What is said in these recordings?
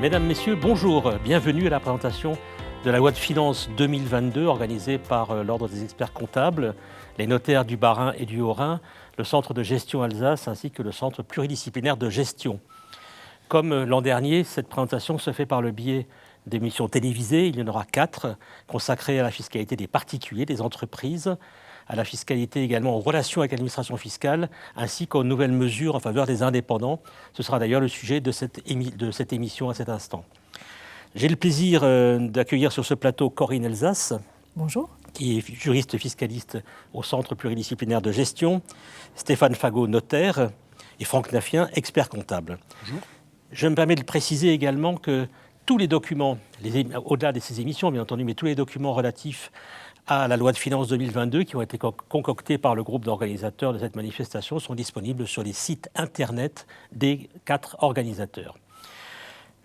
Mesdames, Messieurs, bonjour. Bienvenue à la présentation de la loi de finances 2022 organisée par l'Ordre des experts comptables, les notaires du Bas-Rhin et du Haut-Rhin, le Centre de gestion Alsace ainsi que le Centre pluridisciplinaire de gestion. Comme l'an dernier, cette présentation se fait par le biais d'émissions télévisées. Il y en aura 4 consacrées à la fiscalité des particuliers, des entreprises, à la fiscalité également aux relations avec l'administration fiscale, ainsi qu'aux nouvelles mesures en faveur des indépendants. Ce sera d'ailleurs le sujet de cette émission à cet instant. J'ai le plaisir d'accueillir sur ce plateau Corinne Elsass. Bonjour. Qui est juriste fiscaliste au Centre pluridisciplinaire de gestion, Stéphane Fagot, notaire, et Franck Naffien, expert comptable. Bonjour. Je me permets de préciser également que tous les documents, au-delà de ces émissions bien entendu, mais tous les documents relatifs à la loi de finances 2022 qui ont été concoctés par le groupe d'organisateurs de cette manifestation sont disponibles sur les sites internet des 4 organisateurs.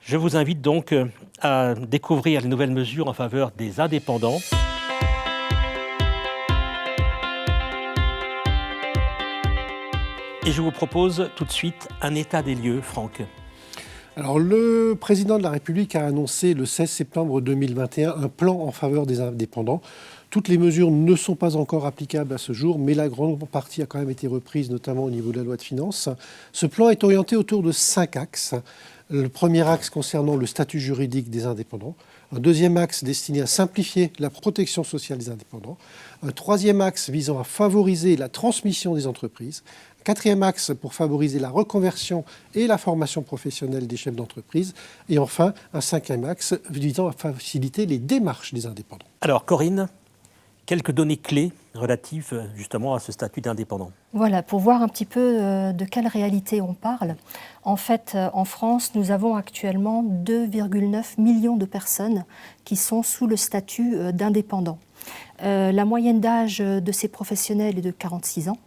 Je vous invite donc à découvrir les nouvelles mesures en faveur des indépendants. Et je vous propose tout de suite un état des lieux, Franck. Alors, le président de la République a annoncé le 16 septembre 2021 un plan en faveur des indépendants. Toutes les mesures ne sont pas encore applicables à ce jour, mais la grande partie a quand même été reprise, notamment au niveau de la loi de finances. Ce plan est orienté autour de 5 axes. Le premier axe concernant le statut juridique des indépendants. Un deuxième axe destiné à simplifier la protection sociale des indépendants. Un troisième axe visant à favoriser la transmission des entreprises. Un quatrième axe pour favoriser la reconversion et la formation professionnelle des chefs d'entreprise. Et enfin, un cinquième axe visant à faciliter les démarches des indépendants. Alors, Corinne, quelques données clés relatives justement à ce statut d'indépendant. Voilà, pour voir un petit peu de quelle réalité on parle. En fait, en France, nous avons actuellement 2,9 millions de personnes qui sont sous le statut d'indépendant. La moyenne d'âge de ces professionnels est de 46 ans.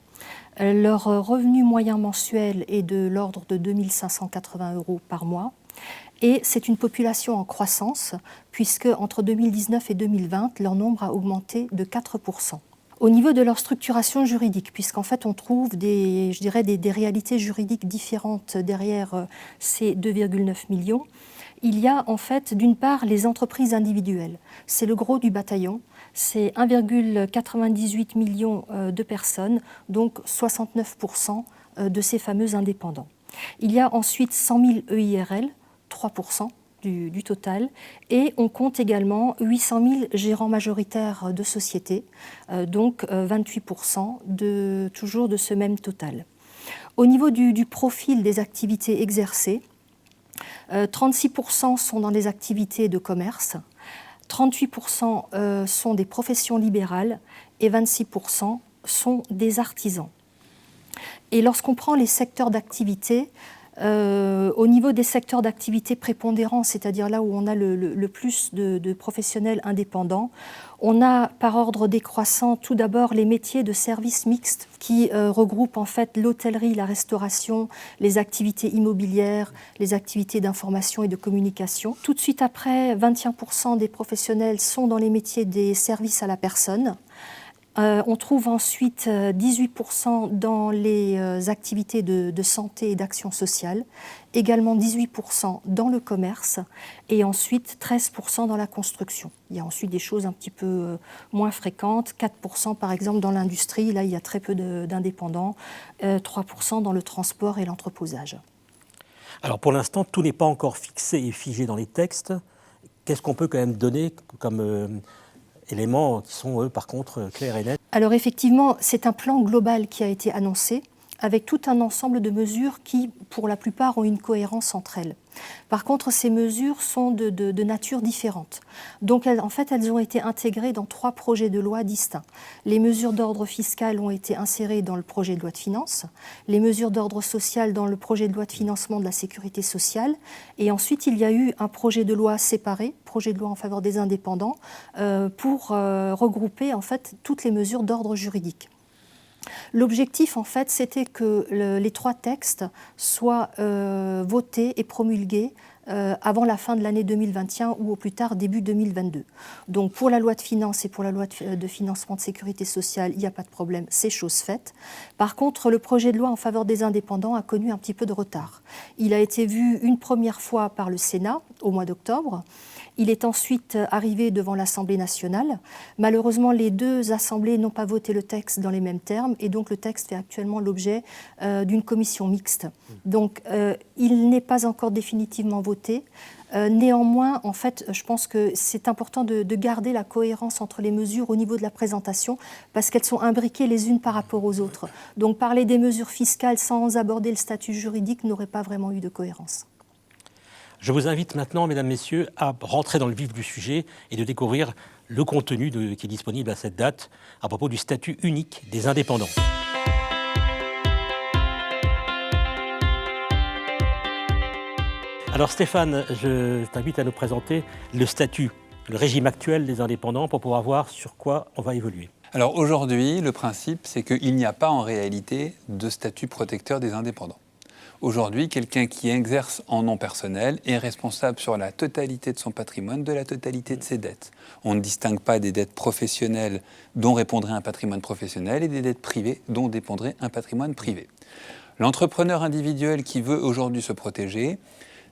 Leur revenu moyen mensuel est de l'ordre de 2 580 € par mois. Et c'est une population en croissance, puisque entre 2019 et 2020, leur nombre a augmenté de 4%. Au niveau de leur structuration juridique, puisqu'en fait on trouve des réalités juridiques différentes derrière ces 2,9 millions, il y a en fait d'une part les entreprises individuelles. C'est le gros du bataillon, c'est 1,98 million de personnes, donc 69% de ces fameux indépendants. Il y a ensuite 100 000 EIRL, 3% du total, et on compte également 800 000 gérants majoritaires de sociétés, donc 28% toujours de ce même total. Au niveau du profil des activités exercées, 36% sont dans des activités de commerce, 38% sont des professions libérales et 26% sont des artisans. Et lorsqu'on prend les secteurs d'activité, au niveau des secteurs d'activité prépondérants, c'est-à-dire là où on a le plus de professionnels indépendants, on a par ordre décroissant tout d'abord les métiers de services mixtes qui regroupent en fait l'hôtellerie, la restauration, les activités immobilières, les activités d'information et de communication. Tout de suite après, 21% des professionnels sont dans les métiers des services à la personne. On trouve ensuite 18% dans les activités de santé et d'action sociale, également 18% dans le commerce et ensuite 13% dans la construction. Il y a ensuite des choses un petit peu moins fréquentes, 4% par exemple dans l'industrie, là il y a très peu d'indépendants, 3% dans le transport et l'entreposage. Alors pour l'instant, tout n'est pas encore fixé et figé dans les textes. Qu'est-ce qu'on peut quand même donner comme éléments qui sont, eux, par contre, clairs et nets? Alors effectivement, c'est un plan global qui a été annoncé, avec tout un ensemble de mesures qui, pour la plupart, ont une cohérence entre elles. Par contre, ces mesures sont de nature différente. Donc, en fait, elles ont été intégrées dans 3 projets de loi distincts. Les mesures d'ordre fiscal ont été insérées dans le projet de loi de finances, les mesures d'ordre social dans le projet de loi de financement de la sécurité sociale, et ensuite, il y a eu un projet de loi séparé, projet de loi en faveur des indépendants, pour regrouper, en fait, toutes les mesures d'ordre juridique. L'objectif, en fait, c'était que les 3 textes soient votés et promulgués avant la fin de l'année 2021 ou au plus tard début 2022. Donc pour la loi de finances et pour la loi de financement de sécurité sociale, il n'y a pas de problème, c'est chose faite. Par contre, le projet de loi en faveur des indépendants a connu un petit peu de retard. Il a été vu une première fois par le Sénat au mois d'octobre. Il est ensuite arrivé devant l'Assemblée nationale. Malheureusement, les deux assemblées n'ont pas voté le texte dans les mêmes termes et donc le texte fait actuellement l'objet d'une commission mixte. Donc il n'est pas encore définitivement voté. Néanmoins, en fait, je pense que c'est important de garder la cohérence entre les mesures au niveau de la présentation parce qu'elles sont imbriquées les unes par rapport aux autres. Donc parler des mesures fiscales sans aborder le statut juridique n'aurait pas vraiment eu de cohérence. Je vous invite maintenant, mesdames, messieurs, à rentrer dans le vif du sujet et de découvrir le contenu qui est disponible à cette date à propos du statut unique des indépendants. Alors Stéphane, je t'invite à nous présenter le statut, le régime actuel des indépendants pour pouvoir voir sur quoi on va évoluer. Alors aujourd'hui, le principe, c'est qu'il n'y a pas en réalité de statut protecteur des indépendants. Aujourd'hui, quelqu'un qui exerce en nom personnel est responsable sur la totalité de son patrimoine, de la totalité de ses dettes. On ne distingue pas des dettes professionnelles dont répondrait un patrimoine professionnel et des dettes privées dont dépendrait un patrimoine privé. L'entrepreneur individuel qui veut aujourd'hui se protéger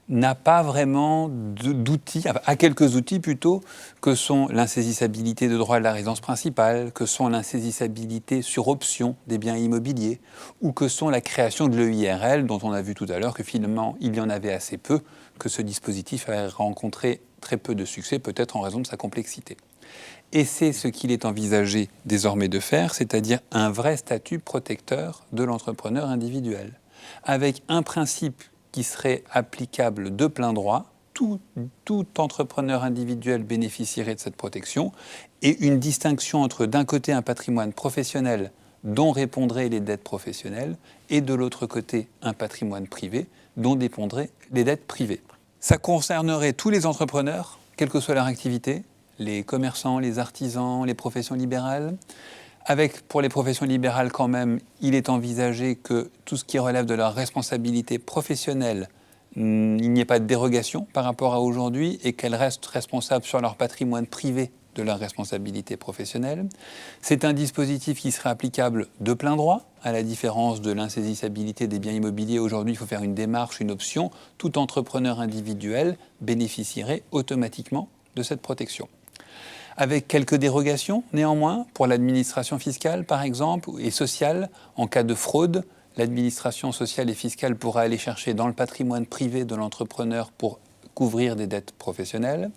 n'a pas vraiment d'outils, a quelques outils plutôt, que sont l'insaisissabilité de droit de la résidence principale, que sont l'insaisissabilité sur option des biens immobiliers, ou que sont la création de l'EIRL, dont on a vu tout à l'heure que finalement il y en avait assez peu, que ce dispositif a rencontré très peu de succès, peut-être en raison de sa complexité. Et c'est ce qu'il est envisagé désormais de faire, c'est-à-dire un vrai statut protecteur de l'entrepreneur individuel, avec un principe qui serait applicable de plein droit, tout entrepreneur individuel bénéficierait de cette protection, et une distinction entre d'un côté un patrimoine professionnel dont répondraient les dettes professionnelles, et de l'autre côté un patrimoine privé dont dépendraient les dettes privées. Ça concernerait tous les entrepreneurs, quelle que soit leur activité, les commerçants, les artisans, les professions libérales. Avec, pour les professions libérales quand même, il est envisagé que tout ce qui relève de leur responsabilité professionnelle, il n'y ait pas de dérogation par rapport à aujourd'hui et qu'elles restent responsables sur leur patrimoine privé de leur responsabilité professionnelle. C'est un dispositif qui serait applicable de plein droit, à la différence de l'insaisissabilité des biens immobiliers. Aujourd'hui, il faut faire une démarche, une option. Tout entrepreneur individuel bénéficierait automatiquement de cette protection. Avec quelques dérogations, néanmoins, pour l'administration fiscale, par exemple, et sociale, en cas de fraude, l'administration sociale et fiscale pourra aller chercher dans le patrimoine privé de l'entrepreneur pour couvrir des dettes professionnelles,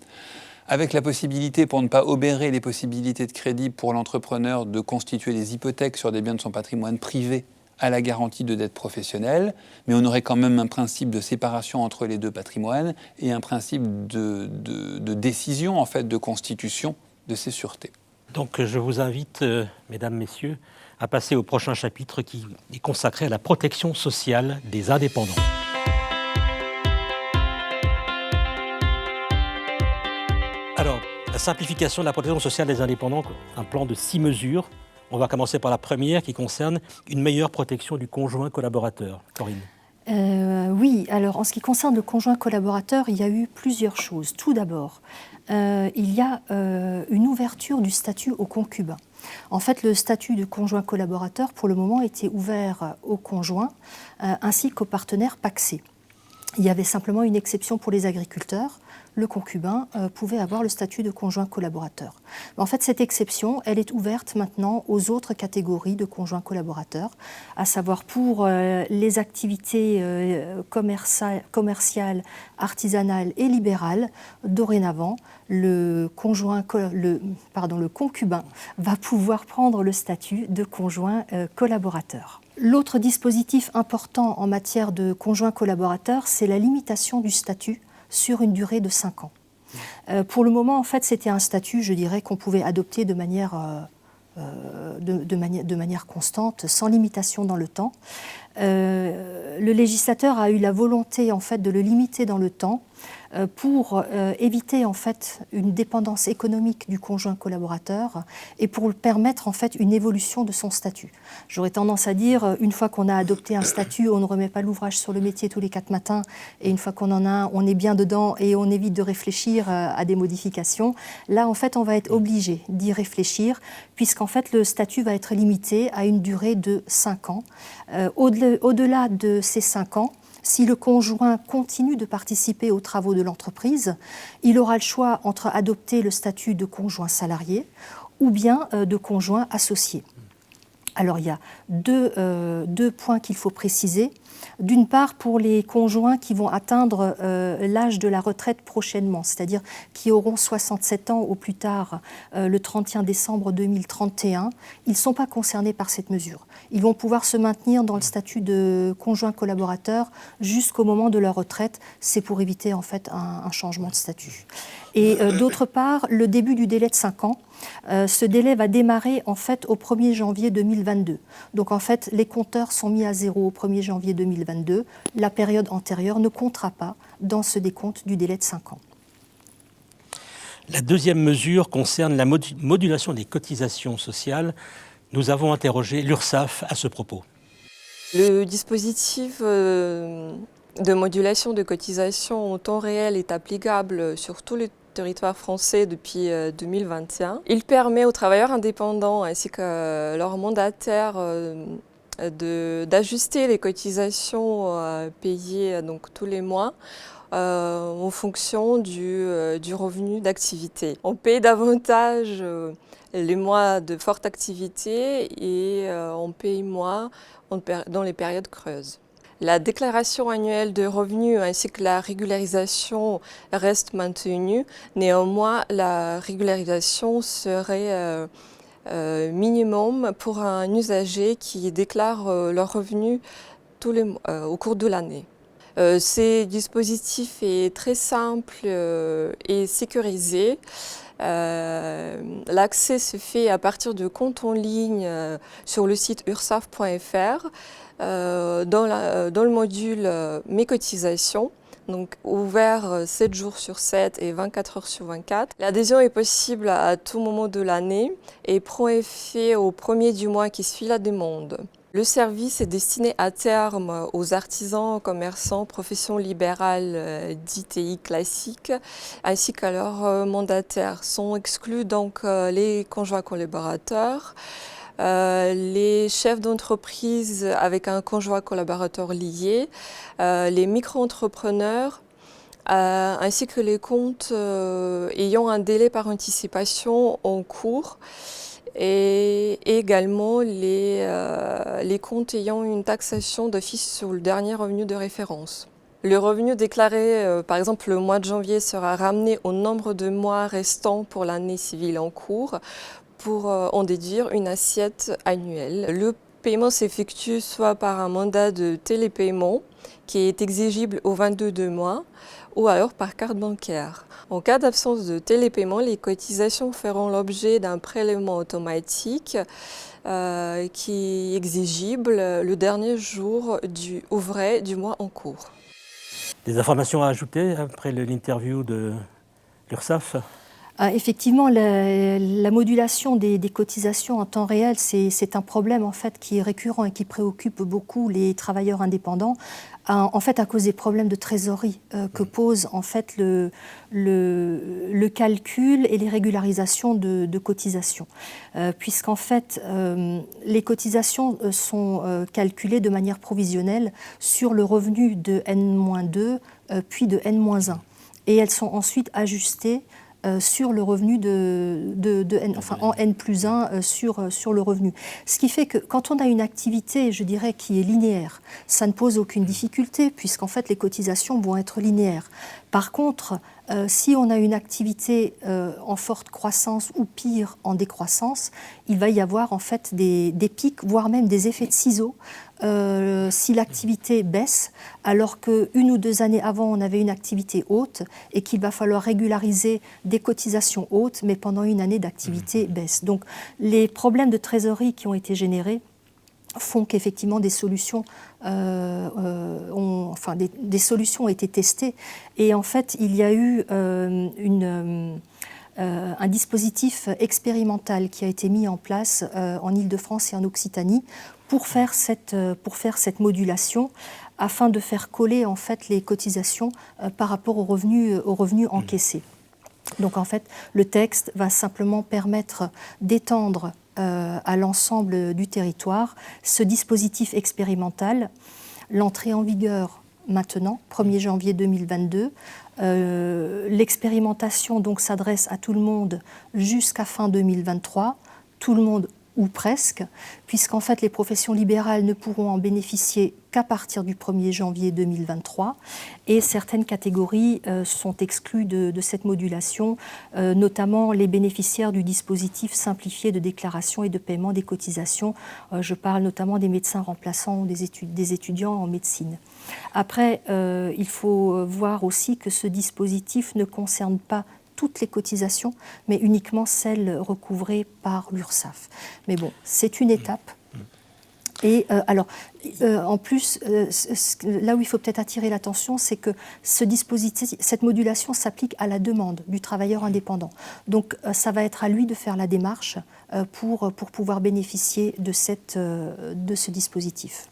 avec la possibilité, pour ne pas obérer les possibilités de crédit pour l'entrepreneur, de constituer des hypothèques sur des biens de son patrimoine privé à la garantie de dettes professionnelles, mais on aurait quand même un principe de séparation entre les deux patrimoines et un principe de décision, en fait, de constitution de ces sûretés. Donc je vous invite, mesdames, messieurs, à passer au prochain chapitre qui est consacré à la protection sociale des indépendants. Alors, la simplification de la protection sociale des indépendants, un plan de 6 mesures. On va commencer par la première qui concerne une meilleure protection du conjoint collaborateur. Corinne. Oui, alors en ce qui concerne le conjoint collaborateur, il y a eu plusieurs choses. Tout d'abord, il y a une ouverture du statut aux concubins. En fait, le statut de conjoint collaborateur, pour le moment, était ouvert aux conjoints ainsi qu'aux partenaires pacsés. Il y avait simplement une exception pour les agriculteurs. Le concubin pouvait avoir le statut de conjoint collaborateur. Mais en fait, cette exception, elle est ouverte maintenant aux autres catégories de conjoints collaborateurs, à savoir pour les activités commerciales, artisanales et libérales. Dorénavant, le concubin va pouvoir prendre le statut de conjoint collaborateur. L'autre dispositif important en matière de conjoint collaborateur, c'est la limitation du statut sur une durée de 5 ans. Pour le moment, en fait, c'était un statut, je dirais, qu'on pouvait adopter de manière constante, sans limitation dans le temps. Le législateur a eu la volonté, en fait, de le limiter dans le temps pour éviter en fait une dépendance économique du conjoint collaborateur et pour permettre en fait une évolution de son statut. J'aurais tendance à dire, une fois qu'on a adopté un statut, on ne remet pas l'ouvrage sur le métier tous les 4 matins, et une fois qu'on en a un, on est bien dedans et on évite de réfléchir à des modifications. Là, en fait, on va être obligé d'y réfléchir, puisqu'en fait, le statut va être limité à une durée de 5 ans. Au-delà de ces 5 ans, si le conjoint continue de participer aux travaux de l'entreprise, il aura le choix entre adopter le statut de conjoint salarié ou bien de conjoint associé. Alors, il y a deux points qu'il faut préciser. D'une part, pour les conjoints qui vont atteindre l'âge de la retraite prochainement, c'est-à-dire qui auront 67 ans au plus tard le 31 décembre 2031, ils ne sont pas concernés par cette mesure. Ils vont pouvoir se maintenir dans le statut de conjoint collaborateur jusqu'au moment de leur retraite. C'est pour éviter en fait un changement de statut. Et d'autre part, le début du délai de 5 ans, ce délai va démarrer en fait au 1er janvier 2022. Donc en fait, les compteurs sont mis à zéro au 1er janvier 2022. La période antérieure ne comptera pas dans ce décompte du délai de 5 ans. La deuxième mesure concerne la modulation des cotisations sociales. Nous avons interrogé l'URSSAF à ce propos. Le dispositif de modulation de cotisations en temps réel est applicable sur tous les territoire français depuis 2021. Il permet aux travailleurs indépendants ainsi que leurs mandataires d'ajuster les cotisations payées donc, tous les mois en fonction du revenu d'activité. On paye davantage les mois de forte activité et on paye moins dans les périodes creuses. La déclaration annuelle de revenus ainsi que la régularisation restent maintenues. Néanmoins, la régularisation serait minimum pour un usager qui déclare leurs revenus au cours de l'année. Ce dispositif est très simple et sécurisé. L'accès se fait à partir de comptes en ligne sur le site ursaf.fr. Dans le module Mes cotisations, donc ouvert 7 jours sur 7 et 24 heures sur 24. L'adhésion est possible à tout moment de l'année et prend effet au premier du mois qui suit la demande. Le service est destiné à terme aux artisans, commerçants, professions libérales d'ITI classiques, ainsi qu'à leurs mandataires. Sont exclus donc les conjoints collaborateurs, les chefs d'entreprise avec un conjoint collaborateur lié, les micro-entrepreneurs, ainsi que les comptes ayant un délai par anticipation en cours et également les comptes ayant une taxation d'office sur le dernier revenu de référence. Le revenu déclaré, par exemple le mois de janvier, sera ramené au nombre de mois restants pour l'année civile en cours, pour en déduire une assiette annuelle. Le paiement s'effectue soit par un mandat de télépaiement qui est exigible au 22 de mois ou alors par carte bancaire. En cas d'absence de télépaiement, les cotisations feront l'objet d'un prélèvement automatique qui est exigible le dernier jour ouvré du mois en cours. Des informations à ajouter après l'interview de l'URSSAF ? Effectivement, la modulation des cotisations en temps réel, c'est un problème en fait qui est récurrent et qui préoccupe beaucoup les travailleurs indépendants, en fait à cause des problèmes de trésorerie que pose en fait le calcul et les régularisations de cotisations, puisqu'en fait les cotisations sont calculées de manière provisionnelle sur le revenu de N-2 puis de N-1 et elles sont ensuite ajustées sur le revenu en N+1 sur le revenu. Ce qui fait que quand on a une activité, je dirais, qui est linéaire, ça ne pose aucune difficulté puisqu'en fait les cotisations vont être linéaires. Par contre, si on a une activité en forte croissance ou pire en décroissance, il va y avoir en fait des pics, voire même des effets de ciseaux si l'activité baisse, alors qu'une ou 2 années avant, on avait une activité haute et qu'il va falloir régulariser des cotisations hautes, mais pendant une année d'activité baisse. Donc les problèmes de trésorerie qui ont été générés font qu'effectivement des solutions des solutions ont été testées. Et en fait, il y a eu un dispositif expérimental qui a été mis en place en Île-de-France et en Occitanie pour faire cette modulation, afin de faire coller en fait les cotisations par rapport aux revenus encaissés. Donc en fait, le texte va simplement permettre d'étendre à l'ensemble du territoire ce dispositif expérimental. L'entrée en vigueur maintenant, 1er janvier 2022. L'expérimentation donc s'adresse à tout le monde jusqu'à fin 2023, tout le monde ou presque, puisqu'en fait les professions libérales ne pourront en bénéficier qu'à partir du 1er janvier 2023, et certaines catégories sont exclues de cette modulation, notamment les bénéficiaires du dispositif simplifié de déclaration et de paiement des cotisations. Je parle notamment des médecins remplaçants ou des étudiants en médecine. Après, il faut voir aussi que ce dispositif ne concerne pas toutes les cotisations, mais uniquement celles recouvrées par l'URSSAF. Mais bon, c'est une étape. Et en plus, là où il faut peut-être attirer l'attention, c'est que ce dispositif, cette modulation s'applique à la demande du travailleur indépendant. Donc, ça va être à lui de faire la démarche pour pouvoir bénéficier de ce dispositif.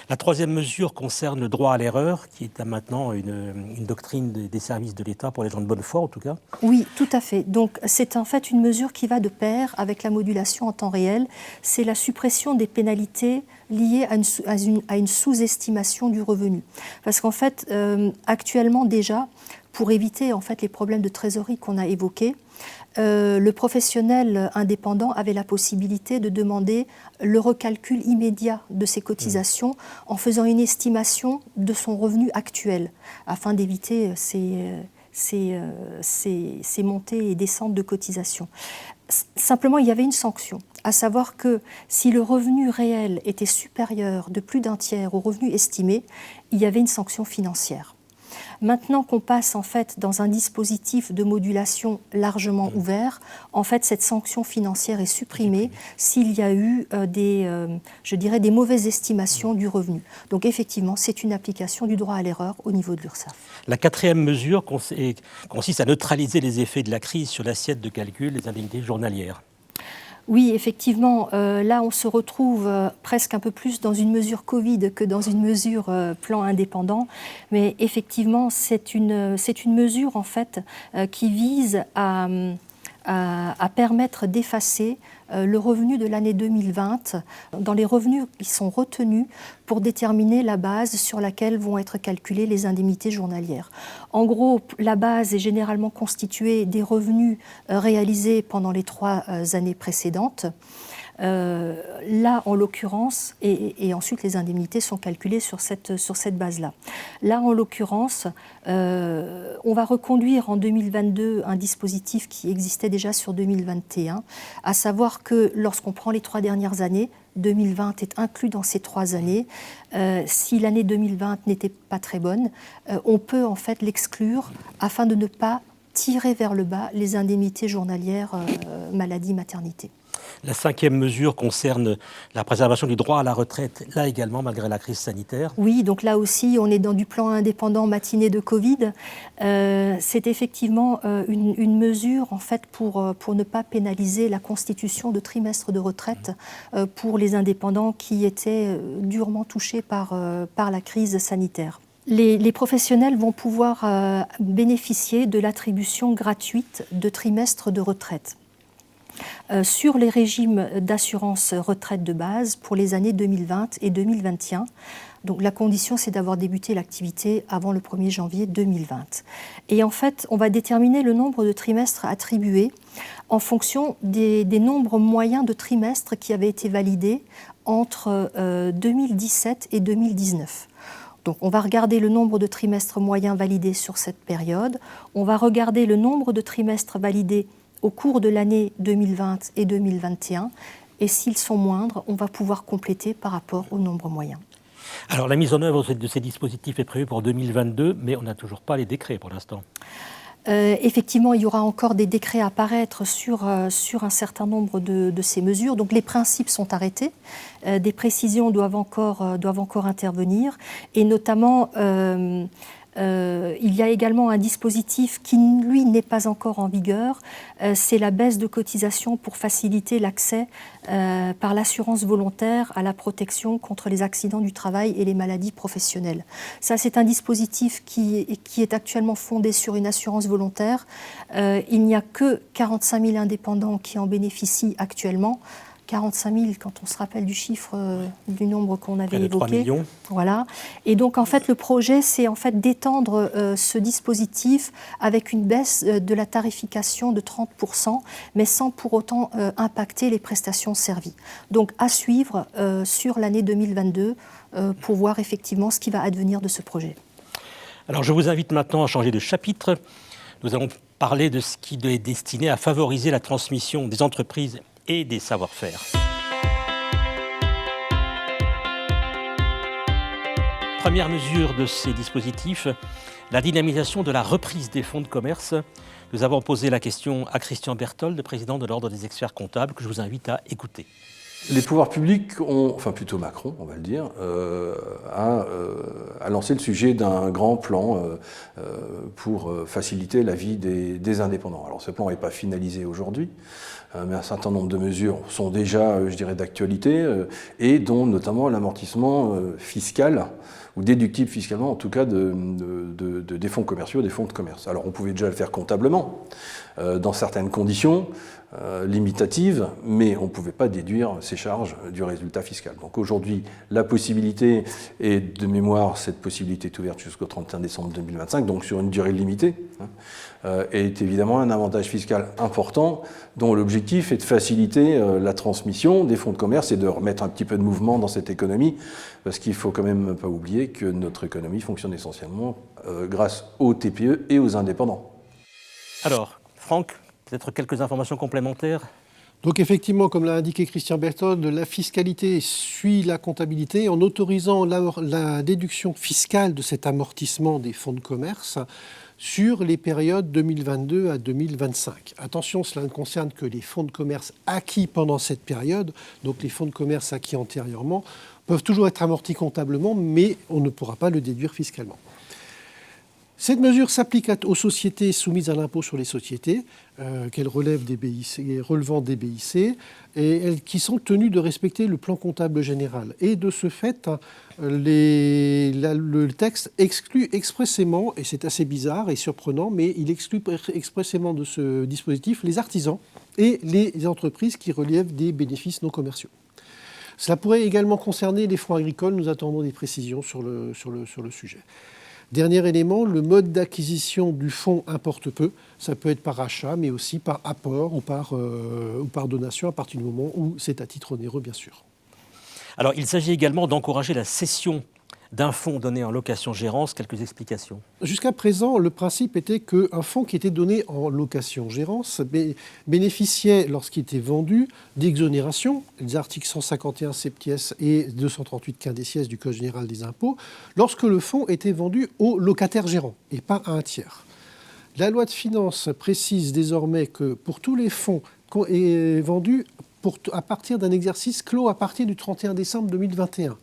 La troisième mesure concerne le droit à l'erreur, qui est maintenant une doctrine des services de l'État pour les gens de bonne foi, en tout cas. Oui, tout à fait. Donc, c'est en fait une mesure qui va de pair avec la modulation en temps réel. C'est la suppression des pénalités liées à une sous-estimation du revenu. Parce qu'en fait, actuellement déjà, pour éviter en fait les problèmes de trésorerie qu'on a évoqués, le professionnel indépendant avait la possibilité de demander le recalcul immédiat de ses cotisations en faisant une estimation de son revenu actuel, afin d'éviter ces montées et descentes de cotisations. Simplement, il y avait une sanction, à savoir que si le revenu réel était supérieur de plus d'un tiers au revenu estimé, il y avait une sanction financière. Maintenant qu'on passe en fait dans un dispositif de modulation largement ouvert, en fait cette sanction financière est supprimée s'il y a eu des mauvaises estimations du revenu. Donc effectivement, c'est une application du droit à l'erreur au niveau de l'URSSAF. La quatrième mesure consiste à neutraliser les effets de la crise sur l'assiette de calcul des indemnités journalières. Oui, effectivement, là on se retrouve presque un peu plus dans une mesure Covid que dans une mesure plan indépendant, mais effectivement c'est une mesure en fait qui vise à permettre d'effacer le revenu de l'année 2020 dans les revenus qui sont retenus pour déterminer la base sur laquelle vont être calculées les indemnités journalières. En gros, la base est généralement constituée des revenus réalisés pendant les 3 années précédentes. Là, en l'occurrence, et ensuite les indemnités sont calculées sur cette base-là. Là, en l'occurrence, on va reconduire en 2022 un dispositif qui existait déjà sur 2021, à savoir que lorsqu'on prend les 3 dernières années, 2020 est inclus dans ces 3 années. Si l'année 2020 n'était pas très bonne, on peut en fait l'exclure afin de ne pas tirer vers le bas les indemnités journalières maladie, maternité. La 5e mesure concerne la préservation du droit à la retraite, là également, malgré la crise sanitaire. Oui, donc là aussi, on est dans du plan indépendant matinée de Covid. C'est effectivement une mesure, en fait, pour ne pas pénaliser la constitution de trimestres de retraite pour les indépendants qui étaient durement touchés par la crise sanitaire. Les professionnels vont pouvoir bénéficier de l'attribution gratuite de trimestres de retraite. Sur les régimes d'assurance retraite de base pour les années 2020 et 2021. Donc la condition, c'est d'avoir débuté l'activité avant le 1er janvier 2020. Et en fait, on va déterminer le nombre de trimestres attribués en fonction des nombres moyens de trimestres qui avaient été validés entre 2017 et 2019. Donc on va regarder le nombre de trimestres moyens validés sur cette période. On va regarder le nombre de trimestres validés au cours de l'année 2020 et 2021, et s'ils sont moindres, on va pouvoir compléter par rapport au nombre moyen. Alors la mise en œuvre de ces dispositifs est prévue pour 2022, mais on n'a toujours pas les décrets pour l'instant. Effectivement, il y aura encore des décrets à apparaître sur un certain nombre de ces mesures. Donc les principes sont arrêtés, des précisions doivent encore intervenir, et notamment il y a également un dispositif qui, lui, n'est pas encore en vigueur. C'est la baisse de cotisation pour faciliter l'accès par l'assurance volontaire à la protection contre les accidents du travail et les maladies professionnelles. Ça, c'est un dispositif qui est actuellement fondé sur une assurance volontaire. Il n'y a que 45 000 indépendants qui en bénéficient actuellement. 45 000, quand on se rappelle du chiffre, du nombre qu'on avait évoqué. 3 millions. Voilà. Et donc, en fait, le projet, c'est en fait d'étendre ce dispositif avec une baisse de la tarification de 30%, mais sans pour autant impacter les prestations servies. Donc, à suivre sur l'année 2022 pour voir effectivement ce qui va advenir de ce projet. Alors, je vous invite maintenant à changer de chapitre. Nous allons parler de ce qui est destiné à favoriser la transmission des entreprises et des savoir-faire. Première mesure de ces dispositifs, la dynamisation de la reprise des fonds de commerce. Nous avons posé la question à Christian Berthold, président de l'Ordre des experts comptables, que je vous invite à écouter. Les pouvoirs publics ont, enfin plutôt Macron, on va le dire, a lancé le sujet d'un grand plan pour faciliter la vie des indépendants. Alors ce plan n'est pas finalisé aujourd'hui, mais un certain nombre de mesures sont déjà, je dirais, d'actualité, et dont notamment l'amortissement fiscal, ou déductible fiscalement, en tout cas, des fonds commerciaux, des fonds de commerce. Alors on pouvait déjà le faire comptablement, dans certaines conditions limitatives, mais on ne pouvait pas déduire ces charges du résultat fiscal. Donc aujourd'hui, la possibilité, et de mémoire, cette possibilité est ouverte jusqu'au 31 décembre 2025, donc sur une durée limitée, est évidemment un avantage fiscal important, dont l'objectif est de faciliter la transmission des fonds de commerce et de remettre un petit peu de mouvement dans cette économie, parce qu'il ne faut quand même pas oublier que notre économie fonctionne essentiellement grâce aux TPE et aux indépendants. Alors, Franck, peut-être quelques informations complémentaires ? Donc effectivement, comme l'a indiqué Christian Berthold, la fiscalité suit la comptabilité en autorisant la déduction fiscale de cet amortissement des fonds de commerce sur les périodes 2022 à 2025. Attention, cela ne concerne que les fonds de commerce acquis pendant cette période, donc les fonds de commerce acquis antérieurement peuvent toujours être amortis comptablement, mais on ne pourra pas le déduire fiscalement. Cette mesure s'applique aux sociétés soumises à l'impôt sur les sociétés, qu'elles relèvent des BIC, relevant des BIC, et qui sont tenues de respecter le plan comptable général. Et de ce fait, le texte exclut expressément, et c'est assez bizarre et surprenant, mais il exclut expressément de ce dispositif les artisans et les entreprises qui relèvent des bénéfices non commerciaux. Cela pourrait également concerner les fonds agricoles. Nous attendons des précisions sur le sujet. Dernier élément, le mode d'acquisition du fonds importe peu. Ça peut être par achat, mais aussi par apport ou par donation à partir du moment où c'est à titre onéreux, bien sûr. Alors, il s'agit également d'encourager la cession d'un fonds donné en location-gérance. Quelques explications. Jusqu'à présent, le principe était qu'un fonds qui était donné en location-gérance bénéficiait, lorsqu'il était vendu, d'exonération, les articles 151 septies et 238 quindecies du Code général des impôts, lorsque le fonds était vendu au locataire gérant et pas à un tiers. La loi de finances précise désormais que pour tous les fonds vendus à partir d'un exercice clos à partir du 31 décembre 2021,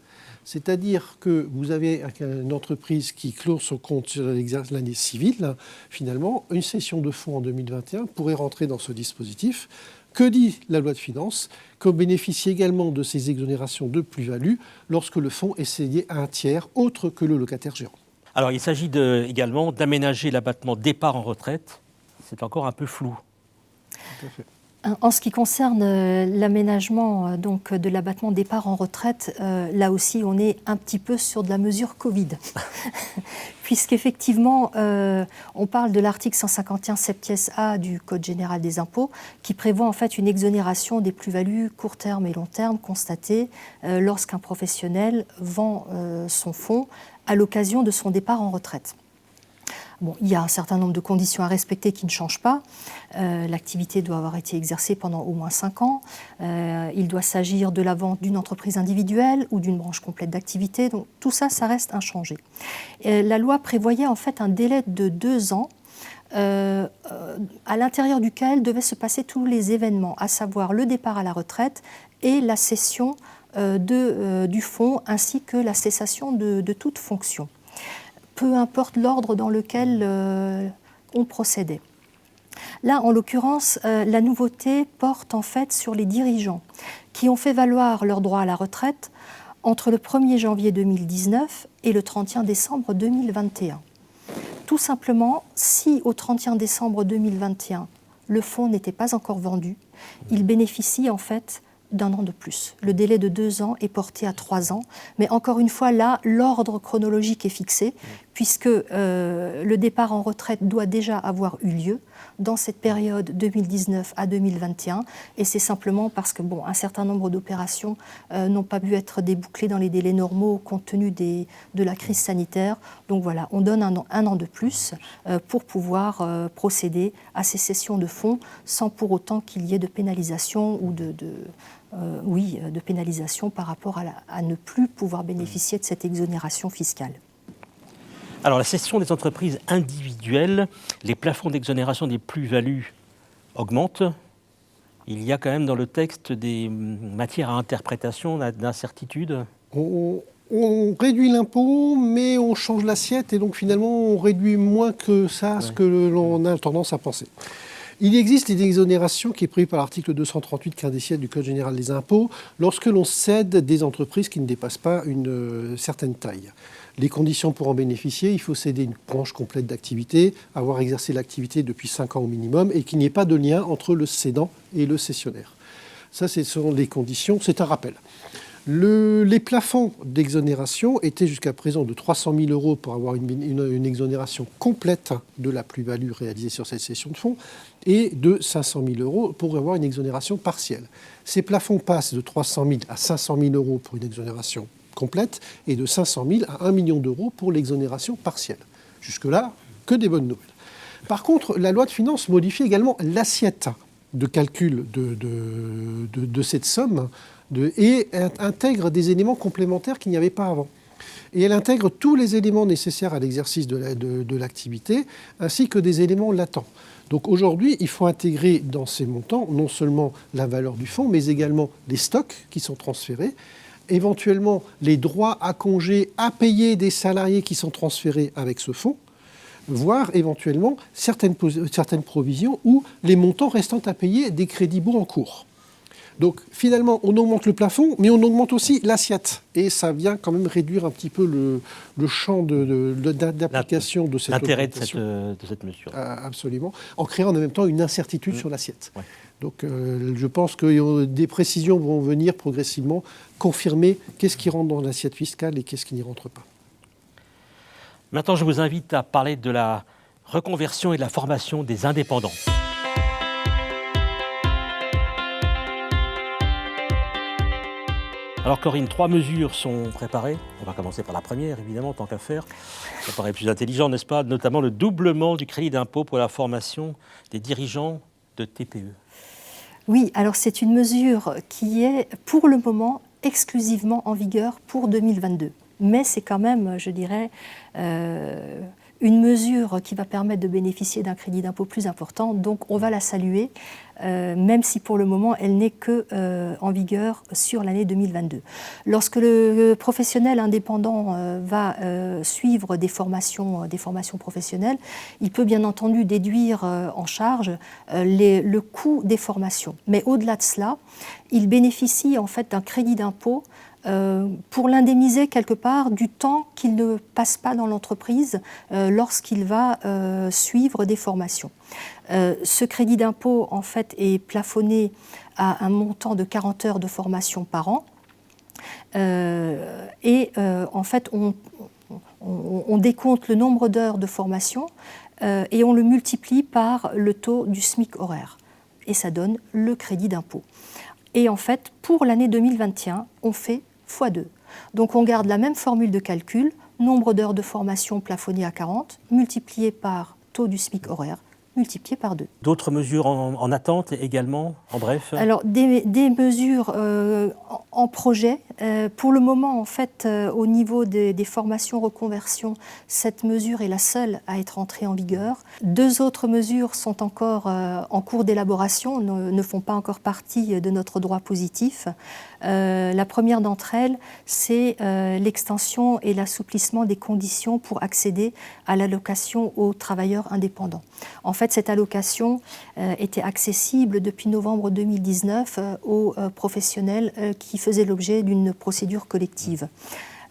c'est-à-dire que vous avez une entreprise qui clôt son compte sur l'année civile, finalement, une cession de fonds en 2021 pourrait rentrer dans ce dispositif. Que dit la loi de finances ? Qu'on bénéficie également de ces exonérations de plus-value lorsque le fonds est cédé à un tiers autre que le locataire gérant. Alors, il s'agit également d'aménager l'abattement départ en retraite. C'est encore un peu flou. Tout à fait. En ce qui concerne l'aménagement donc, de l'abattement départ en retraite, là aussi on est un petit peu sur de la mesure Covid. Puisqu'effectivement on parle de l'article 151 septies A du Code général des impôts qui prévoit en fait une exonération des plus-values court terme et long terme constatées lorsqu'un professionnel vend son fonds à l'occasion de son départ en retraite. Bon, il y a un certain nombre de conditions à respecter qui ne changent pas. L'activité doit avoir été exercée pendant au moins 5 ans. Il doit s'agir de la vente d'une entreprise individuelle ou d'une branche complète d'activité. Donc tout ça, ça reste inchangé. La loi prévoyait en fait un délai de 2 ans à l'intérieur duquel devaient se passer tous les événements, à savoir le départ à la retraite et la cession du fonds, ainsi que la cessation de toute fonction, peu importe l'ordre dans lequel on procédait. Là, en l'occurrence, la nouveauté porte en fait sur les dirigeants qui ont fait valoir leur droit à la retraite entre le 1er janvier 2019 et le 31 décembre 2021. Tout simplement, si au 31 décembre 2021, le fonds n'était pas encore vendu, il bénéficie en fait d'un an de plus. Le délai de 2 ans est porté à 3 ans. Mais encore une fois, là, l'ordre chronologique est fixé, puisque le départ en retraite doit déjà avoir eu lieu dans cette période 2019 à 2021. Et c'est simplement parce que un certain nombre d'opérations n'ont pas pu être débouclées dans les délais normaux compte tenu de la crise sanitaire. Donc voilà, on donne un an de plus pour pouvoir procéder à ces cessions de fonds sans pour autant qu'il y ait de pénalisation ou de pénalisation par rapport à ne plus pouvoir bénéficier de cette exonération fiscale. Alors, la cession des entreprises individuelles, les plafonds d'exonération des plus-values augmentent. Il y a quand même dans le texte des matières à interprétation, d'incertitude. On réduit l'impôt, mais on change l'assiette, et donc finalement, on réduit moins que ça, ce que l'on a tendance à penser. Il existe une exonération qui est prévue par l'article 238 quindécième du Code général des impôts lorsque l'on cède des entreprises qui ne dépassent pas une certaine taille. Les conditions pour en bénéficier, il faut céder une branche complète d'activité, avoir exercé l'activité depuis 5 ans au minimum et qu'il n'y ait pas de lien entre le cédant et le cessionnaire. Ça, ce sont les conditions, c'est un rappel. Les plafonds d'exonération étaient jusqu'à présent de 300 000 € pour avoir une exonération complète de la plus-value réalisée sur cette cession de fonds et de 500 000 € pour avoir une exonération partielle. Ces plafonds passent de 300 000 à 500 000 € pour une exonération complète et de 500 000 à 1 million d'euros pour l'exonération partielle. Jusque-là, que des bonnes nouvelles. Par contre, la loi de finances modifie également l'assiette de calcul de cette somme et intègre des éléments complémentaires qu'il n'y avait pas avant. Et elle intègre tous les éléments nécessaires à l'exercice de l'activité, ainsi que des éléments latents. Donc aujourd'hui, il faut intégrer dans ces montants non seulement la valeur du fonds, mais également les stocks qui sont transférés, éventuellement les droits à congé à payer des salariés qui sont transférés avec ce fonds, voire éventuellement certaines provisions ou les montants restant à payer des crédits baux en cours. Donc finalement, on augmente le plafond, mais on augmente aussi l'assiette. Et ça vient quand même réduire un petit peu le champ d'application de cette l'intérêt de cette mesure. Absolument. En créant en même temps une incertitude sur l'assiette. Ouais. Donc je pense que des précisions vont venir progressivement confirmer qu'est-ce qui rentre dans l'assiette fiscale et qu'est-ce qui n'y rentre pas. Maintenant, je vous invite à parler de la reconversion et de la formation des indépendants. Alors Corinne, 3 mesures sont préparées. On va commencer par la première, évidemment, tant qu'à faire. Ça paraît plus intelligent, n'est-ce pas? Notamment le doublement du crédit d'impôt pour la formation des dirigeants de TPE. Oui, alors c'est une mesure qui est pour le moment exclusivement en vigueur pour 2022. Mais c'est quand même, je dirais, une mesure qui va permettre de bénéficier d'un crédit d'impôt plus important. Donc on va la saluer, même si pour le moment elle n'est qu'en vigueur sur l'année 2022. Lorsque le professionnel indépendant va suivre des formations professionnelles, il peut bien entendu déduire en charge le coût des formations. Mais au-delà de cela, il bénéficie en fait d'un crédit d'impôt pour l'indemniser quelque part du temps qu'il ne passe pas dans l'entreprise lorsqu'il va suivre des formations. Ce crédit d'impôt en fait est plafonné à un montant de 40 heures de formation par an en fait on décompte le nombre d'heures de formation et on le multiplie par le taux du SMIC horaire et ça donne le crédit d'impôt. Et en fait pour l'année 2021 on fait x2. Donc on garde la même formule de calcul, nombre d'heures de formation plafonné à 40, multiplié par taux du SMIC horaire, multiplié par 2. D'autres mesures en attente également, en bref? Alors des mesures en projet. Pour le moment, en fait, au niveau des formations reconversion, cette mesure est la seule à être entrée en vigueur. 2 autres mesures sont encore en cours d'élaboration, ne font pas encore partie de notre droit positif. La première d'entre elles, c'est l'extension et l'assouplissement des conditions pour accéder à l'allocation aux travailleurs indépendants. En fait, cette allocation était accessible depuis novembre 2019 aux professionnels qui faisaient l'objet d'une procédure collective.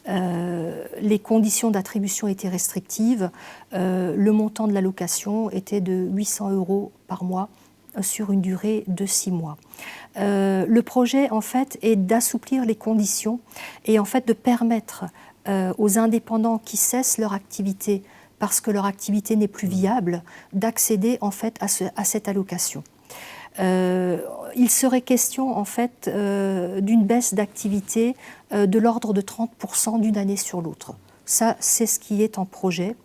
Les conditions d'attribution étaient restrictives. Le montant de l'allocation était de 800 € par mois sur une durée de 6 mois. Le projet, en fait, est d'assouplir les conditions et en fait de permettre aux indépendants qui cessent leur activité parce que leur activité n'est plus viable, d'accéder en fait à cette allocation. Il serait question en fait d'une baisse d'activité de l'ordre de 30% d'une année sur l'autre. Ça, c'est ce qui est en projet.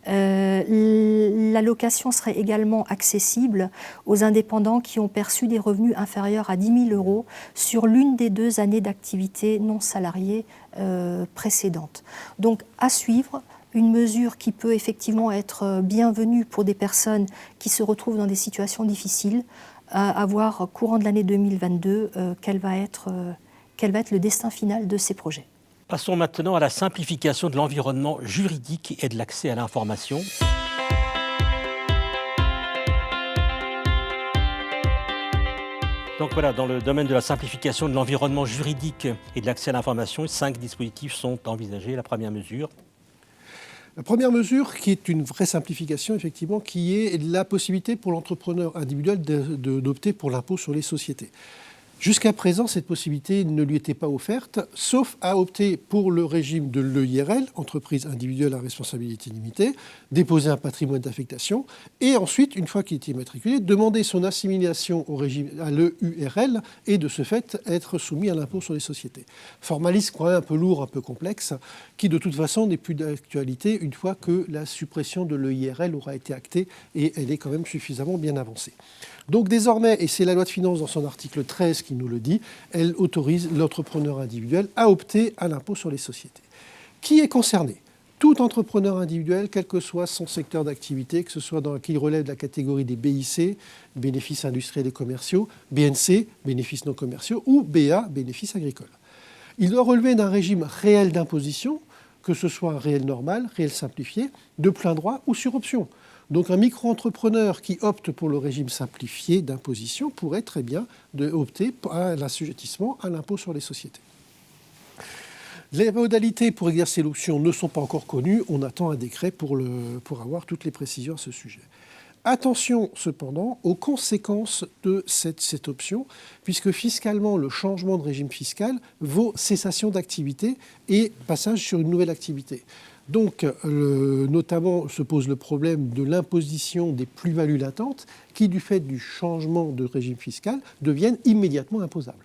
L'allocation serait également accessible aux indépendants qui ont perçu des revenus inférieurs à 10 000 € sur l'une des 2 années d'activité non salariée précédentes. Donc, à suivre, une mesure qui peut effectivement être bienvenue pour des personnes qui se retrouvent dans des situations difficiles, à voir courant de l'année 2022 quel va être le destin final de ces projets. Passons maintenant à la simplification de l'environnement juridique et de l'accès à l'information. Donc voilà, dans le domaine de la simplification de l'environnement juridique et de l'accès à l'information, 5 dispositifs sont envisagés. La première mesure. La première mesure, qui est une vraie simplification, effectivement, qui est la possibilité pour l'entrepreneur individuel d'opter pour l'impôt sur les sociétés. Jusqu'à présent, cette possibilité ne lui était pas offerte, sauf à opter pour le régime de l'EIRL, entreprise individuelle à responsabilité limitée, déposer un patrimoine d'affectation, et ensuite, une fois qu'il était immatriculé, demander son assimilation au régime, à l'EURL, et de ce fait, être soumis à l'impôt sur les sociétés. Formalisme quand même un peu lourd, un peu complexe, qui de toute façon n'est plus d'actualité une fois que la suppression de l'EIRL aura été actée, et elle est quand même suffisamment bien avancée. Donc désormais, et c'est la loi de finances dans son article 13 qui nous le dit, elle autorise l'entrepreneur individuel à opter à l'impôt sur les sociétés. Qui est concerné ? Tout entrepreneur individuel, quel que soit son secteur d'activité, que ce soit qu'il relève de la catégorie des BIC, bénéfices industriels et commerciaux, BNC, bénéfices non commerciaux, ou BA, bénéfices agricoles. Il doit relever d'un régime réel d'imposition, que ce soit un réel normal, réel simplifié, de plein droit ou sur option. Donc un micro-entrepreneur qui opte pour le régime simplifié d'imposition pourrait très bien opter à l'assujettissement à l'impôt sur les sociétés. Les modalités pour exercer l'option ne sont pas encore connues. On attend un décret pour avoir toutes les précisions à ce sujet. Attention cependant aux conséquences de cette option, puisque fiscalement, le changement de régime fiscal vaut cessation d'activité et passage sur une nouvelle activité. Donc, notamment, se pose le problème de l'imposition des plus-values latentes qui, du fait du changement de régime fiscal, deviennent immédiatement imposables.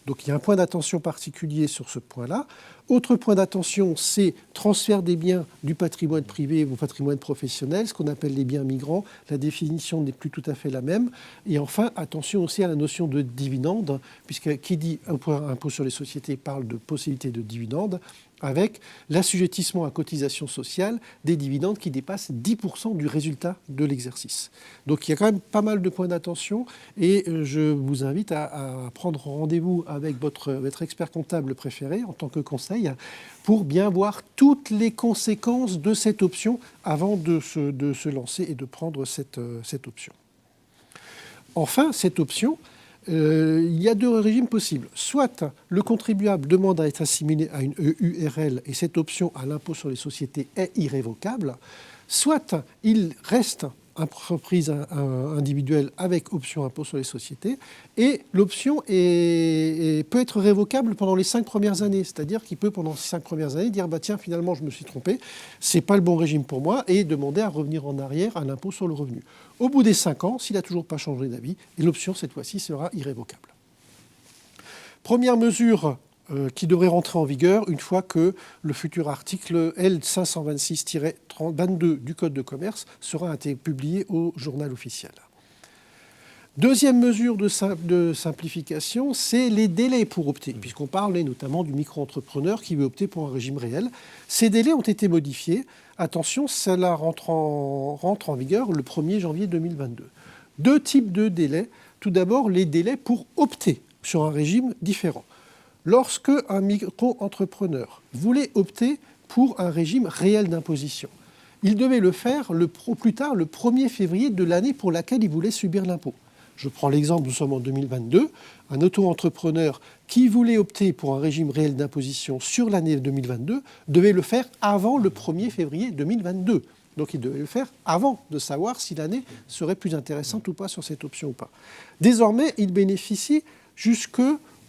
Donc, il y a un point d'attention particulier sur ce point-là. Autre point d'attention, c'est transfert des biens du patrimoine privé au patrimoine professionnel, ce qu'on appelle les biens migrants. La définition n'est plus tout à fait la même. Et enfin, attention aussi à la notion de dividende, puisque qui dit impôt sur les sociétés parle de possibilité de dividende, avec l'assujettissement à cotisation sociale des dividendes qui dépassent 10% du résultat de l'exercice. Donc il y a quand même pas mal de points d'attention et je vous invite à prendre rendez-vous avec votre expert comptable préféré en tant que conseil pour bien voir toutes les conséquences de cette option avant de se lancer et de prendre cette option. Enfin, cette option, il y a 2 régimes possibles. Soit le contribuable demande à être assimilé à une EURL et cette option à l'impôt sur les sociétés est irrévocable, soit il reste entreprise individuelle avec option impôt sur les sociétés et l'option peut être révocable pendant les 5 premières années, c'est-à-dire qu'il peut pendant ces 5 premières années dire bah, tiens finalement je me suis trompé, c'est pas le bon régime pour moi et demander à revenir en arrière à l'impôt sur le revenu. Au bout des 5 ans, s'il n'a toujours pas changé d'avis, l'option cette fois-ci sera irrévocable. Première mesure qui devrait rentrer en vigueur une fois que le futur article L526-22 du Code de commerce sera publié au journal officiel. Deuxième mesure de simplification, c'est les délais pour opter, puisqu'on parlait notamment du micro-entrepreneur qui veut opter pour un régime réel. Ces délais ont été modifiés. Attention, cela rentre en vigueur le 1er janvier 2022. Deux types de délais. Tout d'abord, les délais pour opter sur un régime différent. Lorsque un micro-entrepreneur voulait opter pour un régime réel d'imposition, il devait le faire au plus tard le 1er février de l'année pour laquelle il voulait subir l'impôt. Je prends l'exemple, nous sommes en 2022, un auto-entrepreneur qui voulait opter pour un régime réel d'imposition sur l'année 2022 devait le faire avant le 1er février 2022. Donc il devait le faire avant de savoir si l'année serait plus intéressante ou pas sur cette option ou pas. Désormais, il bénéficie jusque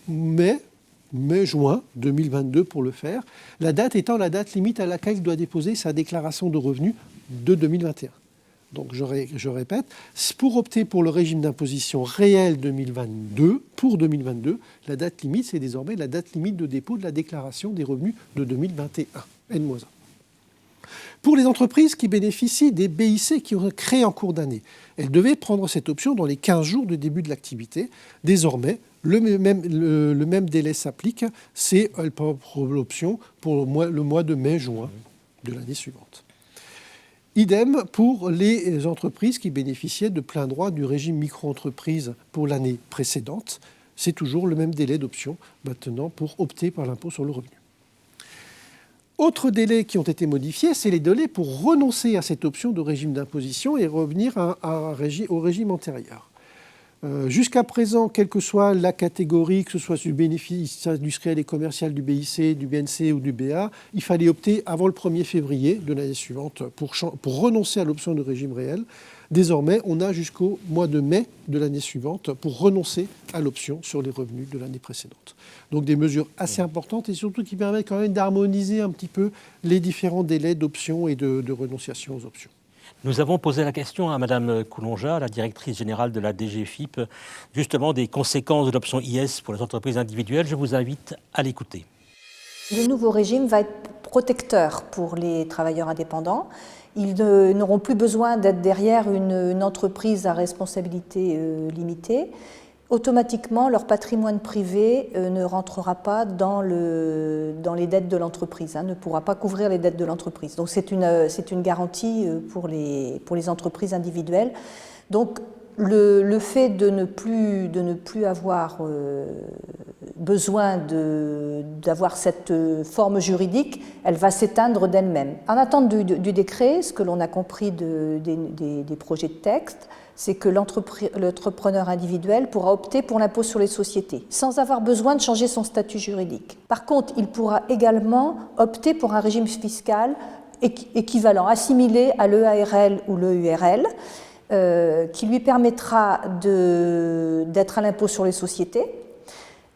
mai-juin 2022 pour le faire, la date étant la date limite à laquelle il doit déposer sa déclaration de revenus de 2021. Donc je répète, pour opter pour le régime d'imposition réel 2022, pour 2022, la date limite, c'est désormais la date limite de dépôt de la déclaration des revenus de 2021, N-1. Pour les entreprises qui bénéficient des BIC qui ont créé en cours d'année, elles devaient prendre cette option dans les 15 jours de début de l'activité. Désormais, le même délai s'applique, c'est l'option pour le mois de mai-juin de l'année suivante. Idem pour les entreprises qui bénéficiaient de plein droit du régime micro-entreprise pour l'année précédente. C'est toujours le même délai d'option maintenant pour opter par l'impôt sur le revenu. Autres délais qui ont été modifiés, c'est les délais pour renoncer à cette option de régime d'imposition et revenir au régime antérieur. Jusqu'à présent, quelle que soit la catégorie, que ce soit du bénéfice industriel et commercial du BIC, du BNC ou du BA, il fallait opter avant le 1er février de l'année suivante pour renoncer à l'option de régime réel. Désormais, on a jusqu'au mois de mai de l'année suivante pour renoncer à l'option sur les revenus de l'année précédente. Donc des mesures assez importantes et surtout qui permettent quand même d'harmoniser un petit peu les différents délais d'option et de renonciation aux options. Nous avons posé la question à Mme Coulonja, la directrice générale de la DGFiP, justement des conséquences de l'option IS pour les entreprises individuelles. Je vous invite à l'écouter. Le nouveau régime va être protecteur pour les travailleurs indépendants. Ils n'auront plus besoin d'être derrière une entreprise à responsabilité limitée. Automatiquement, leur patrimoine privé ne rentrera pas dans les dettes de l'entreprise, ne pourra pas couvrir les dettes de l'entreprise. Donc c'est une garantie pour les entreprises individuelles. Donc le fait de ne plus avoir besoin d'avoir cette forme juridique, elle va s'éteindre d'elle-même. En attente du décret, ce que l'on a compris des projets de texte, c'est que l'entrepreneur individuel pourra opter pour l'impôt sur les sociétés, sans avoir besoin de changer son statut juridique. Par contre, il pourra également opter pour un régime fiscal équivalent, assimilé à l'EARL ou l'EURL, qui lui permettra d'être à l'impôt sur les sociétés.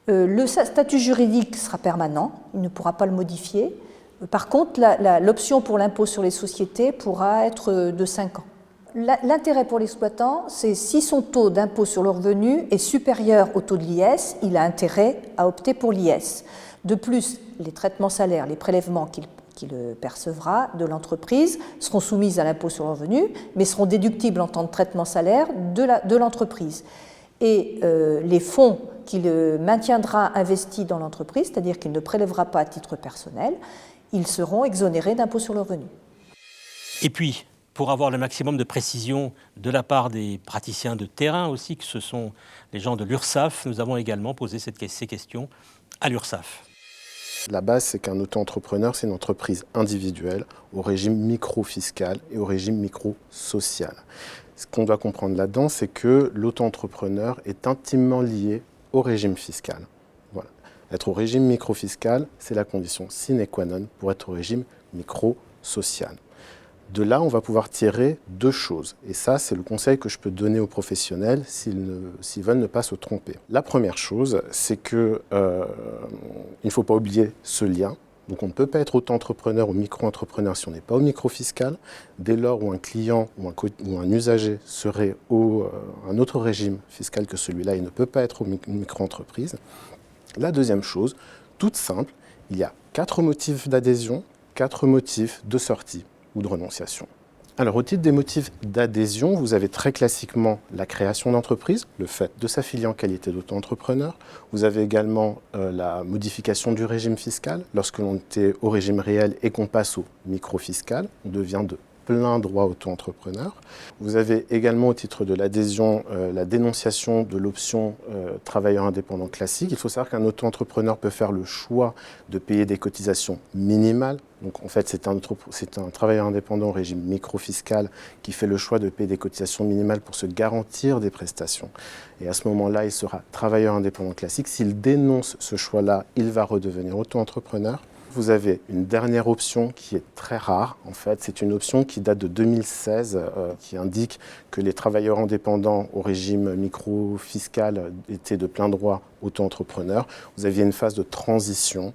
Le statut juridique sera permanent, il ne pourra pas le modifier. Par contre, l'option pour l'impôt sur les sociétés pourra être de 5 ans. L'intérêt pour l'exploitant, c'est si son taux d'impôt sur le revenu est supérieur au taux de l'IS, il a intérêt à opter pour l'IS. De plus, les traitements salaires, les prélèvements qu'il percevra de l'entreprise seront soumis à l'impôt sur le revenu, mais seront déductibles en tant que traitement salaire de l'entreprise. Et les fonds qu'il maintiendra investis dans l'entreprise, c'est-à-dire qu'il ne prélèvera pas à titre personnel, ils seront exonérés d'impôt sur le revenu. Et puis, pour avoir le maximum de précision de la part des praticiens de terrain aussi, que ce sont les gens de l'URSSAF, nous avons également posé ces questions à l'URSSAF. La base, c'est qu'un auto-entrepreneur, c'est une entreprise individuelle au régime micro-fiscal et au régime micro-social. Ce qu'on doit comprendre là-dedans, c'est que l'auto-entrepreneur est intimement lié au régime fiscal. Voilà. Être au régime micro-fiscal, c'est la condition sine qua non pour être au régime micro-social. De là, on va pouvoir tirer deux choses. Et ça, c'est le conseil que je peux donner aux professionnels s'ils veulent ne pas se tromper. La première chose, c'est qu'il ne faut pas oublier ce lien. Donc on ne peut pas être auto-entrepreneur ou micro-entrepreneur si on n'est pas au micro-fiscal. Dès lors où un client ou un usager serait un autre régime fiscal que celui-là, il ne peut pas être une micro-entreprise. La deuxième chose, toute simple, il y a 4 motifs d'adhésion, 4 motifs de sortie ou de renonciation. Alors, au titre des motifs d'adhésion, vous avez très classiquement la création d'entreprise, le fait de s'affilier en qualité d'auto-entrepreneur. Vous avez également la modification du régime fiscal. Lorsque l'on était au régime réel et qu'on passe au micro-fiscal, on devient de plein droit auto-entrepreneur. Vous avez également au titre de l'adhésion la dénonciation de l'option travailleur indépendant classique. Il faut savoir qu'un auto-entrepreneur peut faire le choix de payer des cotisations minimales. Donc en fait, c'est un travailleur indépendant au régime micro-fiscal qui fait le choix de payer des cotisations minimales pour se garantir des prestations. Et à ce moment-là, il sera travailleur indépendant classique. S'il dénonce ce choix-là, il va redevenir auto-entrepreneur. Vous avez une dernière option qui est très rare. En fait, c'est une option qui date de 2016, qui indique que les travailleurs indépendants au régime micro-fiscal étaient de plein droit auto-entrepreneurs. Vous aviez une phase de transition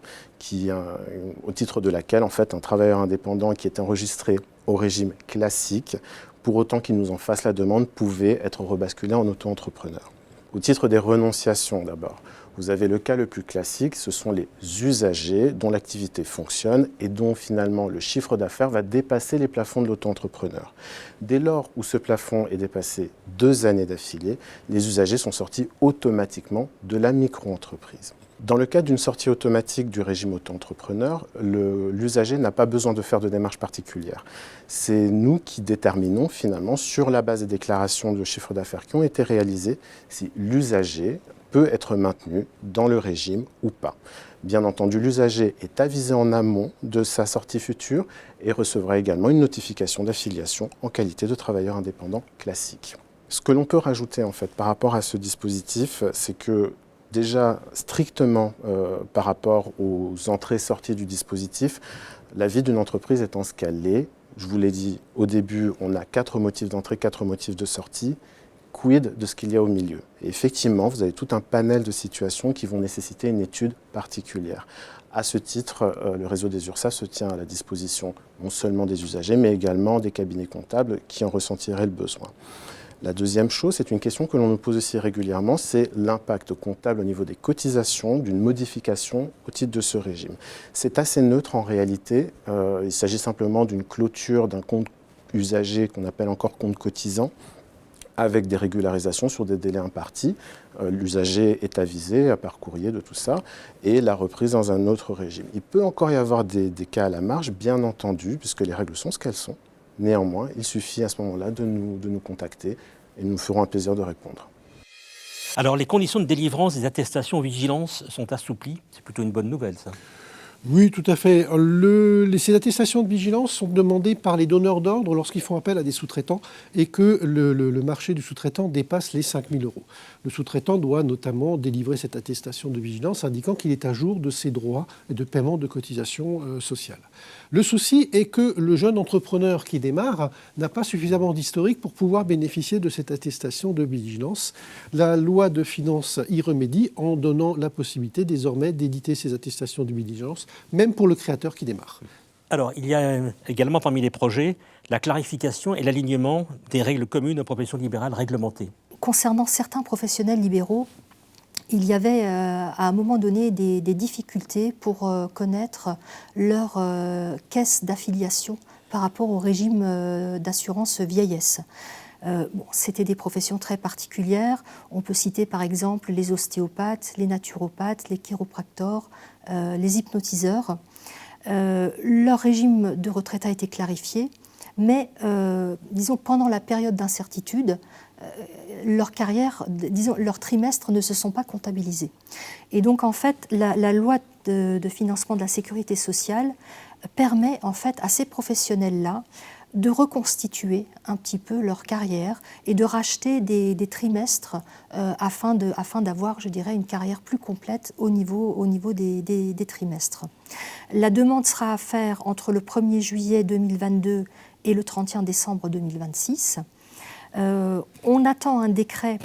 au titre de laquelle, en fait, un travailleur indépendant qui est enregistré au régime classique, pour autant qu'il nous en fasse la demande, pouvait être rebasculé en auto-entrepreneur. Au titre des renonciations, d'abord. Vous avez le cas le plus classique, ce sont les usagers dont l'activité fonctionne et dont finalement le chiffre d'affaires va dépasser les plafonds de l'auto-entrepreneur. Dès lors où ce plafond est dépassé 2 années d'affilée, les usagers sont sortis automatiquement de la micro-entreprise. Dans le cas d'une sortie automatique du régime auto-entrepreneur, l'usager n'a pas besoin de faire de démarche particulière. C'est nous qui déterminons finalement, sur la base des déclarations de chiffre d'affaires qui ont été réalisées, si l'usager peut être maintenu dans le régime ou pas. Bien entendu, l'usager est avisé en amont de sa sortie future et recevra également une notification d'affiliation en qualité de travailleur indépendant classique. Ce que l'on peut rajouter en fait par rapport à ce dispositif, c'est que déjà strictement par rapport aux entrées-sorties du dispositif, la vie d'une entreprise étant ce qu'elle est, je vous l'ai dit au début, on a 4 motifs d'entrée, 4 motifs de sortie. Quid de ce qu'il y a au milieu. Et effectivement, vous avez tout un panel de situations qui vont nécessiter une étude particulière. À ce titre, le réseau des URSSAF se tient à la disposition non seulement des usagers, mais également des cabinets comptables qui en ressentiraient le besoin. La deuxième chose, c'est une question que l'on nous pose aussi régulièrement, c'est l'impact comptable au niveau des cotisations d'une modification au titre de ce régime. C'est assez neutre en réalité. Il s'agit simplement d'une clôture d'un compte usager qu'on appelle encore compte cotisant, avec des régularisations sur des délais impartis. L'usager est avisé par courrier de tout ça et la reprise dans un autre régime. Il peut encore y avoir des cas à la marge, bien entendu, puisque les règles sont ce qu'elles sont. Néanmoins, il suffit à ce moment-là de nous contacter et nous ferons un plaisir de répondre. Alors, les conditions de délivrance des attestations vigilance sont assouplies. C'est plutôt une bonne nouvelle, ça. Oui, tout à fait. Ces attestations de vigilance sont demandées par les donneurs d'ordre lorsqu'ils font appel à des sous-traitants et que le marché du sous-traitant dépasse les 5 000 €. Le sous-traitant doit notamment délivrer cette attestation de vigilance indiquant qu'il est à jour de ses droits et de paiement de cotisations sociales. Le souci est que le jeune entrepreneur qui démarre n'a pas suffisamment d'historique pour pouvoir bénéficier de cette attestation de vigilance. La loi de finances y remédie en donnant la possibilité désormais d'éditer ces attestations de vigilance, même pour le créateur qui démarre. Alors, il y a également parmi les projets la clarification et l'alignement des règles communes aux professions libérales réglementées. Concernant certains professionnels libéraux, il y avait à un moment donné des difficultés pour connaître leur caisse d'affiliation par rapport au régime d'assurance vieillesse. C'était des professions très particulières. On peut citer par exemple les ostéopathes, les naturopathes, les chiropracteurs, les hypnotiseurs. Leur régime de retraite a été clarifié, mais disons pendant la période d'incertitude, leur carrière, leurs trimestres ne se sont pas comptabilisés. Et donc en fait, la loi de financement de la sécurité sociale permet en fait à ces professionnels-là de reconstituer un petit peu leur carrière et de racheter des trimestres afin d'avoir, je dirais, une carrière plus complète au niveau des trimestres. La demande sera à faire entre le 1er juillet 2022 et le 31 décembre 2026. On attend un décret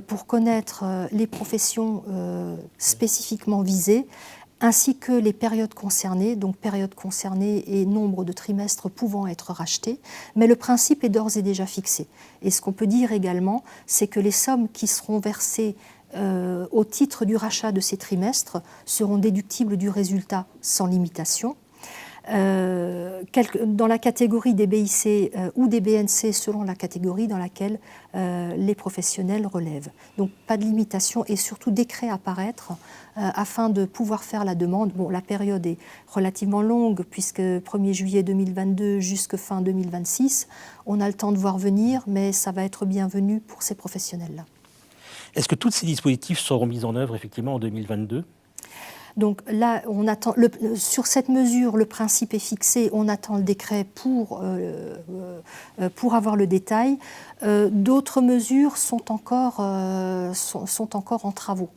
pour connaître les professions spécifiquement visées, ainsi que les périodes concernées, donc périodes concernées et nombre de trimestres pouvant être rachetés. Mais le principe est d'ores et déjà fixé. Et ce qu'on peut dire également, c'est que les sommes qui seront versées au titre du rachat de ces trimestres seront déductibles du résultat sans limitation. dans la catégorie des BIC ou des BNC selon la catégorie dans laquelle les professionnels relèvent. Donc pas de limitation et surtout décret à paraître afin de pouvoir faire la demande. Bon, la période est relativement longue puisque 1er juillet 2022 jusqu'à fin 2026, on a le temps de voir venir, mais ça va être bienvenu pour ces professionnels-là. Est-ce que tous ces dispositifs seront mis en œuvre effectivement en 2022 ? Donc là, on attend, sur cette mesure, le principe est fixé, on attend le décret pour avoir le détail. D'autres mesures sont encore en travaux,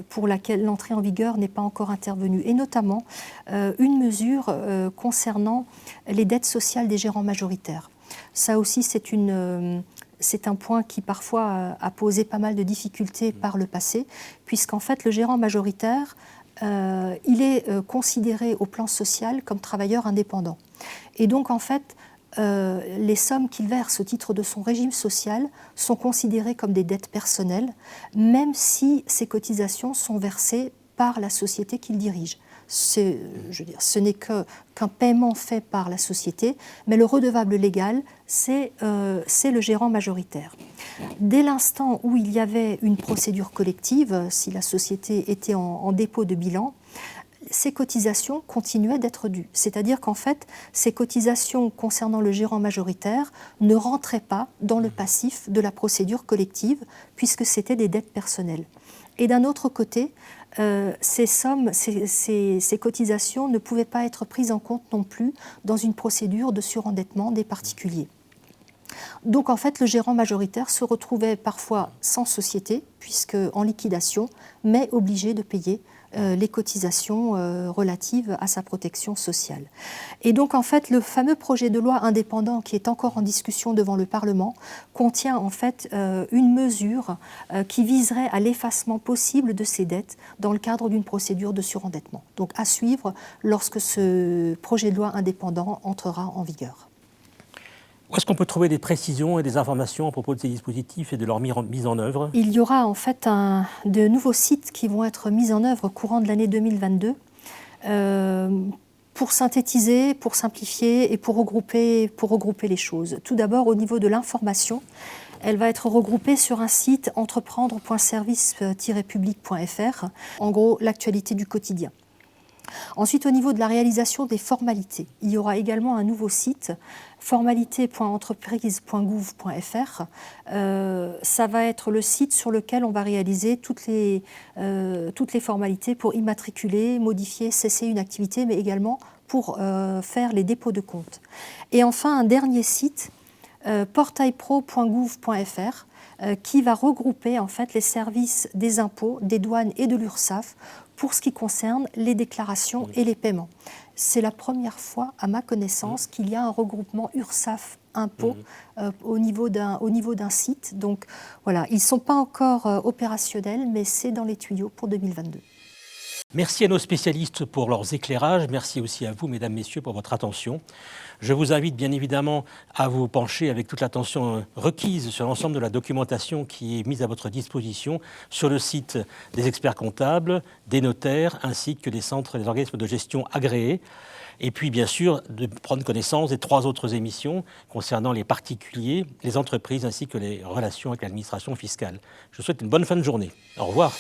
pour laquelle l'entrée en vigueur n'est pas encore intervenue. Et notamment, une mesure concernant les dettes sociales des gérants majoritaires. Ça aussi, c'est un point qui parfois a posé pas mal de difficultés par le passé, puisqu'en fait le gérant majoritaire, il est considéré au plan social comme travailleur indépendant. Et donc en fait, les sommes qu'il verse au titre de son régime social sont considérées comme des dettes personnelles, même si ces cotisations sont versées par la société qu'il dirige. Ce n'est qu'un paiement fait par la société, mais le redevable légal, c'est le gérant majoritaire. Dès l'instant où il y avait une procédure collective, si la société était en dépôt de bilan, ces cotisations continuaient d'être dues. C'est-à-dire qu'en fait, ces cotisations concernant le gérant majoritaire ne rentraient pas dans le passif de la procédure collective, puisque c'était des dettes personnelles. Et d'un autre côté, ces cotisations ne pouvaient pas être prises en compte non plus dans une procédure de surendettement des particuliers. Donc en fait, le gérant majoritaire se retrouvait parfois sans société, puisque en liquidation, mais obligé de payer les cotisations relatives à sa protection sociale. Et donc en fait, le fameux projet de loi indépendant qui est encore en discussion devant le Parlement contient en fait une mesure qui viserait à l'effacement possible de ces dettes dans le cadre d'une procédure de surendettement. Donc à suivre lorsque ce projet de loi indépendant entrera en vigueur. Où est-ce qu'on peut trouver des précisions et des informations à propos de ces dispositifs et de leur mise en œuvre ? Il y aura en fait de nouveaux sites qui vont être mis en œuvre au courant de l'année 2022 pour synthétiser, pour simplifier et pour regrouper les choses. Tout d'abord, au niveau de l'information, elle va être regroupée sur un site entreprendre.service-public.fr, en gros l'actualité du quotidien. Ensuite, au niveau de la réalisation des formalités, il y aura également un nouveau site, formalités.entreprise.gouv.fr. Ça va être le site sur lequel on va réaliser toutes les formalités pour immatriculer, modifier, cesser une activité, mais également pour faire les dépôts de compte. Et enfin, un dernier site, portailpro.gouv.fr, qui va regrouper en fait les services des impôts, des douanes et de l'URSSAF pour ce qui concerne les déclarations et les paiements. C'est la première fois, à ma connaissance, qu'il y a un regroupement URSSAF impôts au niveau d'un site. Donc voilà, ils ne sont pas encore opérationnels, mais c'est dans les tuyaux pour 2022. Merci à nos spécialistes pour leurs éclairages. Merci aussi à vous, mesdames, messieurs, pour votre attention. Je vous invite bien évidemment à vous pencher avec toute l'attention requise sur l'ensemble de la documentation qui est mise à votre disposition sur le site des experts comptables, des notaires, ainsi que des centres et des organismes de gestion agréés. Et puis, bien sûr, de prendre connaissance des 3 autres émissions concernant les particuliers, les entreprises, ainsi que les relations avec l'administration fiscale. Je vous souhaite une bonne fin de journée. Au revoir.